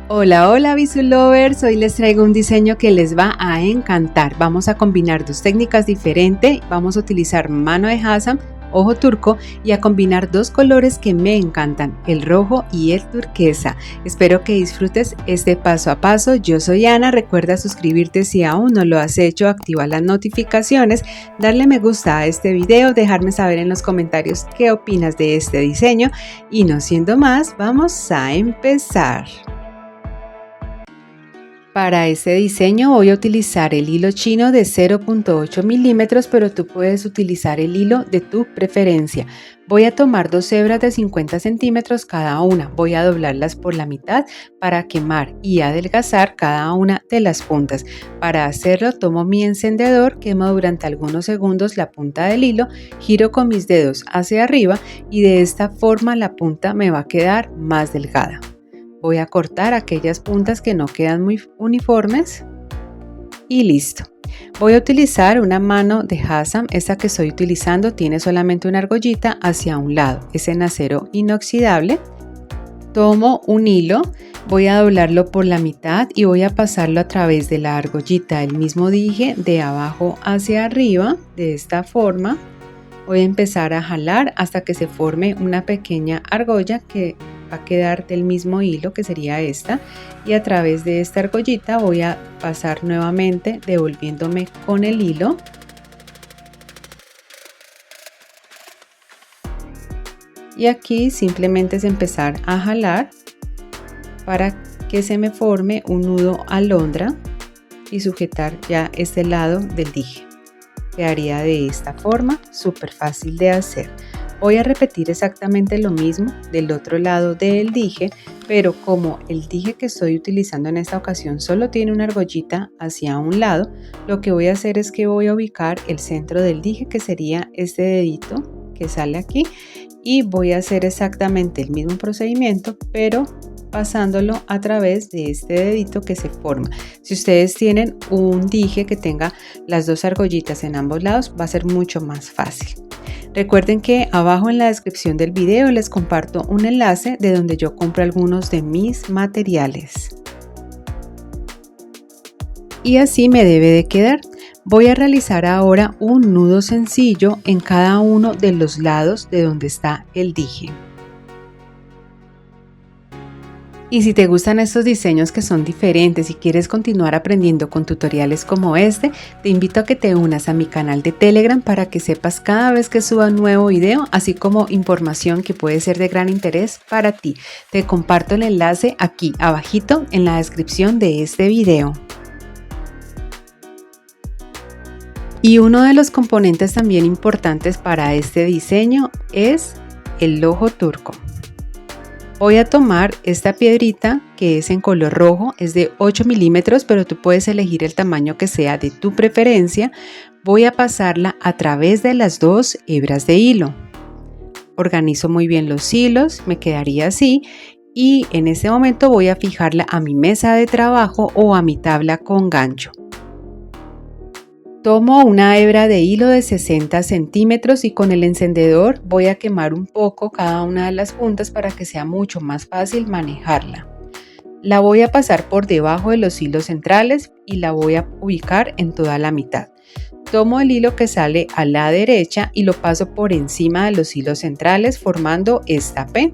Hola, hola Visual Lovers, hoy les traigo un diseño que les va a encantar. Vamos a combinar dos técnicas diferentes, vamos a utilizar mano de Hazam, ojo turco y a combinar dos colores que me encantan, el rojo y el turquesa. Espero que disfrutes este paso a paso. Yo soy Ana, recuerda suscribirte si aún no lo has hecho, activar las notificaciones, darle me gusta a este video, dejarme saber en los comentarios qué opinas de este diseño y no siendo más, vamos a empezar. Para este diseño voy a utilizar el hilo chino de 0.8 milímetros, pero tú puedes utilizar el hilo de tu preferencia. Voy a tomar dos hebras de 50 centímetros cada una. Voy a doblarlas por la mitad para quemar y adelgazar cada una de las puntas. Para hacerlo tomo mi encendedor, quemo durante algunos segundos la punta del hilo, giro con mis dedos hacia arriba y de esta forma la punta me va a quedar más delgada. Voy a cortar aquellas puntas que no quedan muy uniformes y listo. Voy a utilizar una mano de Hazam, esta que estoy utilizando tiene solamente una argollita hacia un lado, es en acero inoxidable. Tomo un hilo, voy a doblarlo por la mitad y voy a pasarlo a través de la argollita, el mismo dije de abajo hacia arriba, de esta forma. Voy a empezar a jalar hasta que se forme una pequeña argolla que va a quedar del mismo hilo, que sería esta, y a través de esta argollita voy a pasar nuevamente devolviéndome con el hilo y aquí simplemente es empezar a jalar para que se me forme un nudo alondra y sujetar ya este lado del dije. Quedaría de esta forma, súper fácil de hacer. Voy a repetir exactamente lo mismo del otro lado del dije, pero como el dije que estoy utilizando en esta ocasión solo tiene una argollita hacia un lado, lo que voy a hacer es que voy a ubicar el centro del dije, que sería este dedito que sale aquí, y voy a hacer exactamente el mismo procedimiento, pero pasándolo a través de este dedito que se forma. Si ustedes tienen un dije que tenga las dos argollitas en ambos lados, va a ser mucho más fácil. Recuerden que abajo en la descripción del video les comparto un enlace de donde yo compro algunos de mis materiales. Y así me debe de quedar. Voy a realizar ahora un nudo sencillo en cada uno de los lados de donde está el dije. Y si te gustan estos diseños que son diferentes y quieres continuar aprendiendo con tutoriales como este, te invito a que te unas a mi canal de Telegram para que sepas cada vez que suba un nuevo video, así como información que puede ser de gran interés para ti. Te comparto el enlace aquí abajito en la descripción de este video. Y uno de los componentes también importantes para este diseño es el ojo turco. Voy a tomar esta piedrita que es en color rojo, es de 8 milímetros, pero tú puedes elegir el tamaño que sea de tu preferencia. Voy a pasarla a través de las dos hebras de hilo. Organizo muy bien los hilos, me quedaría así, y en este momento voy a fijarla a mi mesa de trabajo o a mi tabla con gancho. Tomo una hebra de hilo de 60 centímetros y con el encendedor voy a quemar un poco cada una de las puntas para que sea mucho más fácil manejarla. La voy a pasar por debajo de los hilos centrales y la voy a ubicar en toda la mitad. Tomo el hilo que sale a la derecha y lo paso por encima de los hilos centrales formando esta P.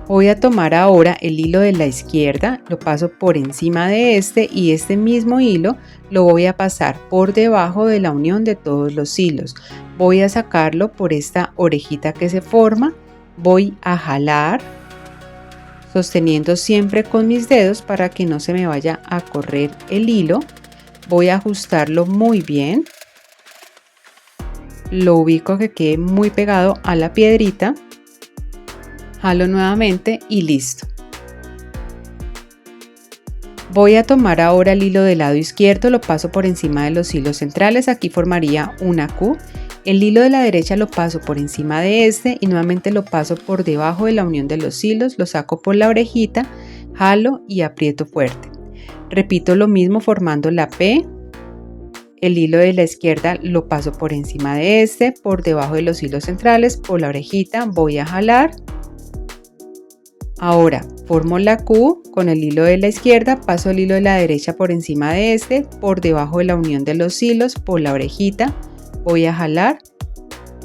Voy a tomar ahora el hilo de la izquierda, lo paso por encima de este y este mismo hilo lo voy a pasar por debajo de la unión de todos los hilos. Voy a sacarlo por esta orejita que se forma, voy a jalar, sosteniendo siempre con mis dedos para que no se me vaya a correr el hilo. Voy a ajustarlo muy bien, lo ubico que quede muy pegado a la piedrita. Jalo nuevamente y listo. Voy a tomar ahora el hilo del lado izquierdo, lo paso por encima de los hilos centrales, aquí formaría una Q. El hilo de la derecha lo paso por encima de este y nuevamente lo paso por debajo de la unión de los hilos, lo saco por la orejita, jalo y aprieto fuerte. Repito lo mismo formando la P. El hilo de la izquierda lo paso por encima de este, por debajo de los hilos centrales, por la orejita voy a jalar. Ahora formo la Q con el hilo de la izquierda, paso el hilo de la derecha por encima de este, por debajo de la unión de los hilos, por la orejita, voy a jalar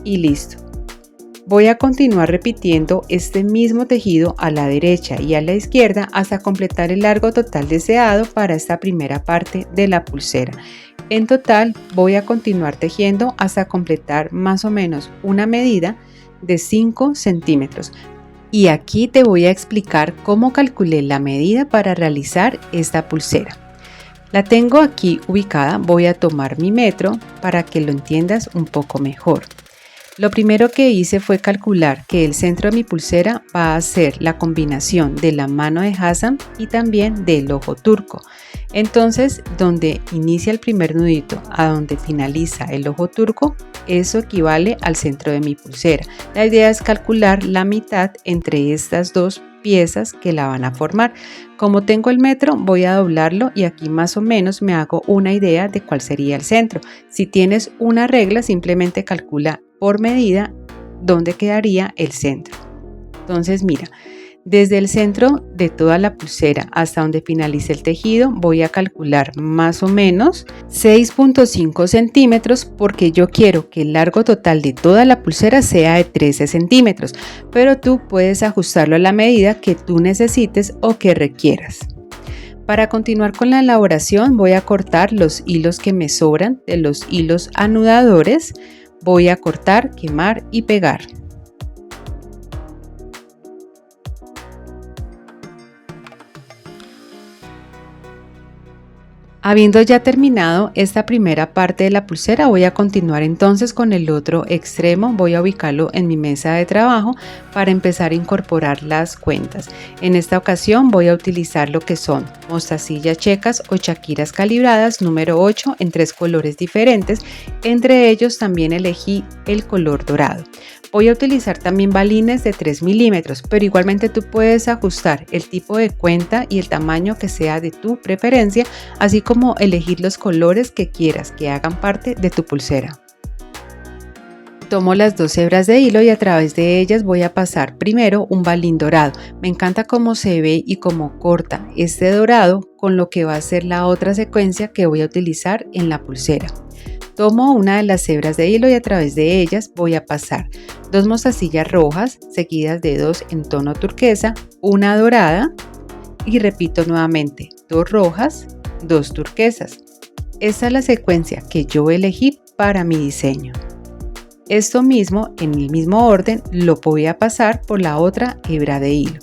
y listo. Voy a continuar repitiendo este mismo tejido a la derecha y a la izquierda hasta completar el largo total deseado para esta primera parte de la pulsera. En total voy a continuar tejiendo hasta completar más o menos una medida de 5 centímetros. Y aquí te voy a explicar cómo calculé la medida para realizar esta pulsera. La tengo aquí ubicada, voy a tomar mi metro para que lo entiendas un poco mejor. Lo primero que hice fue calcular que el centro de mi pulsera va a ser la combinación de la mano de Hassan y también del ojo turco. Entonces, donde inicia el primer nudito a donde finaliza el ojo turco, eso equivale al centro de mi pulsera. La idea es calcular la mitad entre estas dos piezas que la van a formar. Como tengo el metro, voy a doblarlo y aquí más o menos me hago una idea de cuál sería el centro. Si tienes una regla, simplemente calcula por medida dónde quedaría el centro. Entonces mira, desde el centro de toda la pulsera hasta donde finalice el tejido voy a calcular más o menos 6.5 centímetros porque yo quiero que el largo total de toda la pulsera sea de 13 centímetros, pero tú puedes ajustarlo a la medida que tú necesites o que requieras. Para continuar con la elaboración voy a cortar los hilos que me sobran de los hilos anudadores. Voy a cortar, quemar y pegar. Habiendo ya terminado esta primera parte de la pulsera, voy a continuar entonces con el otro extremo. Voy a ubicarlo en mi mesa de trabajo para empezar a incorporar las cuentas. En esta ocasión voy a utilizar lo que son mostacillas checas o chaquiras calibradas número 8 en 3 colores diferentes. Entre ellos también elegí el color dorado. Voy a utilizar también balines de 3 milímetros, pero igualmente tú puedes ajustar el tipo de cuenta y el tamaño que sea de tu preferencia, así como elegir los colores que quieras que hagan parte de tu pulsera. Tomo las 2 hebras de hilo y a través de ellas voy a pasar primero un balín dorado. Me encanta cómo se ve y cómo corta este dorado con lo que va a ser la otra secuencia que voy a utilizar en la pulsera. Tomo una de las hebras de hilo y a través de ellas voy a pasar 2 mostacillas rojas seguidas de 2 en tono turquesa, una dorada y repito nuevamente 2 rojas, 2 turquesas. Esta es la secuencia que yo elegí para mi diseño. Esto mismo en el mismo orden lo voy a pasar por la otra hebra de hilo.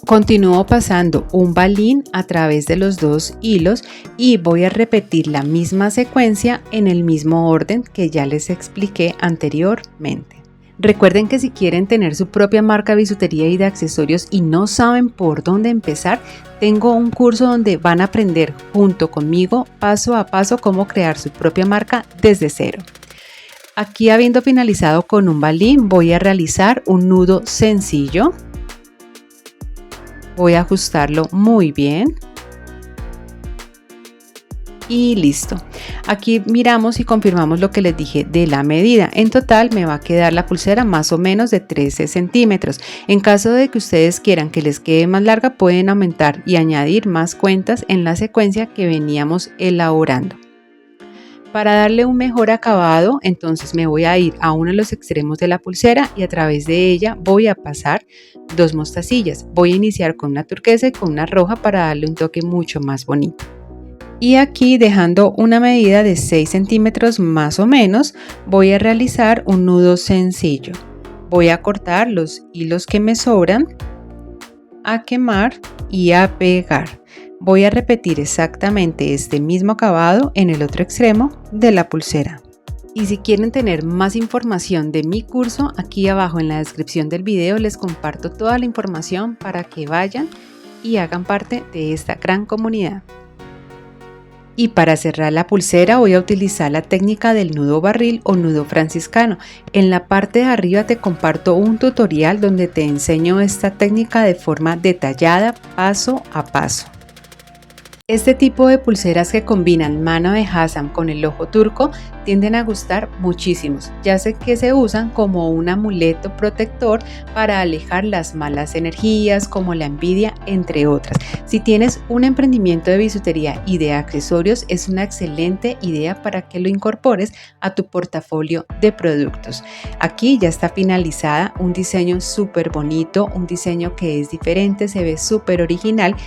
Continúo pasando un balín a través de los 2 hilos y voy a repetir la misma secuencia en el mismo orden que ya les expliqué anteriormente. Recuerden que si quieren tener su propia marca de bisutería y de accesorios y no saben por dónde empezar, tengo un curso donde van a aprender junto conmigo paso a paso cómo crear su propia marca desde cero. Aquí, habiendo finalizado con un balín, voy a realizar un nudo sencillo. Voy a ajustarlo muy bien. Y listo. Aquí miramos y confirmamos lo que les dije de la medida. En total me va a quedar la pulsera más o menos de 13 centímetros. En caso de que ustedes quieran que les quede más larga, pueden aumentar y añadir más cuentas en la secuencia que veníamos elaborando. Para darle un mejor acabado, entonces me voy a ir a uno de los extremos de la pulsera y a través de ella voy a pasar 2 mostacillas. Voy a iniciar con una turquesa y con una roja para darle un toque mucho más bonito. Y aquí, dejando una medida de 6 centímetros más o menos, voy a realizar un nudo sencillo. Voy a cortar los hilos que me sobran, a quemar y a pegar. Voy a repetir exactamente este mismo acabado en el otro extremo de la pulsera. Y si quieren tener más información de mi curso, aquí abajo en la descripción del video les comparto toda la información para que vayan y hagan parte de esta gran comunidad. Y para cerrar la pulsera voy a utilizar la técnica del nudo barril o nudo franciscano. En la parte de arriba te comparto un tutorial donde te enseño esta técnica de forma detallada, paso a paso. Este tipo de pulseras que combinan mano de Hassan con el ojo turco tienden a gustar muchísimos, ya sé que se usan como un amuleto protector para alejar las malas energías como la envidia, entre otras. Si tienes un emprendimiento de bisutería y de accesorios, es una excelente idea para que lo incorpores a tu portafolio de productos. Aquí ya está finalizada, un diseño súper bonito, un diseño que es diferente, se ve súper original.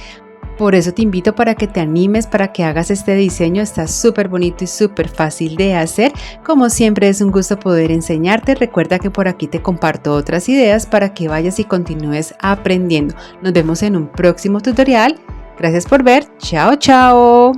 Por eso te invito para que te animes, para que hagas este diseño. Está súper bonito y súper fácil de hacer. Como siempre es un gusto poder enseñarte. Recuerda que por aquí te comparto otras ideas para que vayas y continúes aprendiendo. Nos vemos en un próximo tutorial. Gracias por ver. Chao, chao.